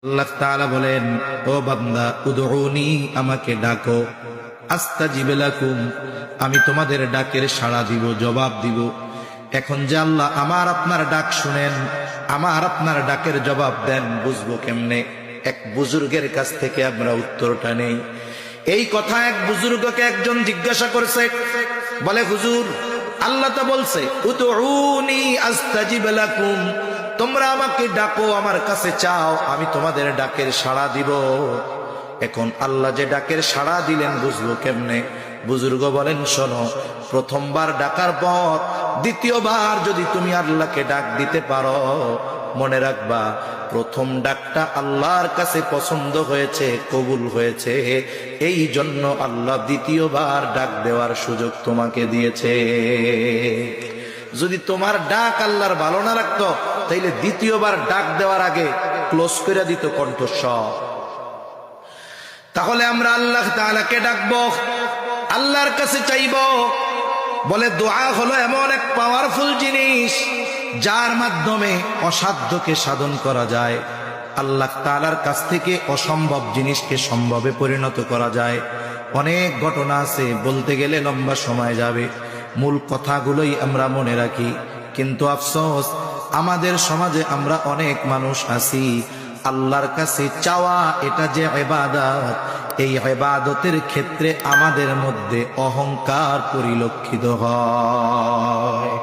আল্লাহ তাআলা বলেন, ও বান্দা, উদউনি, আমাকে ডাকো, আস্তাজিব লাকুম, আমি তোমাদের ডাকের সাড়া দিব, জবাব দিব। এখন যে আল্লাহ আমার আপনার ডাক শুনেন, আমার আপনার ডাকের জবাব দেন, বুঝবো কেমনে? এক বুজুর্গের কাছ থেকে আমরা উত্তরটা নেই। এই কথা এক বুজুর্গকে একজন জিজ্ঞাসা করেছে, বলে, হুজুর, আল্লাহ তো বলছে উদউনি আস্তাজিব লাকুম, তোমরা আমাকে ডাকো, আমার কাছে চাও, আমি তোমাদের ডাকের সাড়া দিব। এখন আল্লাহ যে ডাকের সাড়া দিলেন বুঝবো কেমনে? বুজুর্গ বলেন, শোনো, প্রথমবার ডাকার পর দ্বিতীয়বার যদি তুমি আল্লাহকে ডাক দিতে পারো, মনে রাখবা প্রথম ডাকটা আল্লাহর কাছে পছন্দ হয়েছে, কবুল হয়েছে, এই জন্য আল্লাহ দ্বিতীয়বার ডাক দেওয়ার সুযোগ তোমাকে দিয়েছে। যদি তোমার ডাক আল্লাহর ভালো না লাগতো, তাইলে দ্বিতীয়বার ডাক দেওয়ার আগে ক্লোজ করে দিত কণ্ঠস্বর। তাহলে আমরা আল্লাহ তাআলাকে ডাকবো, আল্লাহর কাছে চাইব। বলে, দোয়া হলো এমন এক পাওয়ারফুল জিনিস যার মাধ্যমে অসাধ্যকে সাধন করা যায়। আল্লাহ তাআলার কাছ থেকে অসম্ভব জিনিসকে সম্ভবে পরিণত করা যায়। অনেক ঘটনা আছে, বলতে গেলে লম্বা সময় যাবে, মূল কথাগুলোই আমরা মনে রাখি। কিন্তু আফসোস, আমাদের সমাজে আমরা অনেক মানুষ আছি, আল্লাহর কাছে চাওয়া এটা যে ইবাদত, এই ইবাদতের ক্ষেত্রে আমাদের মধ্যে অহংকার পরিলক্ষিত হয়।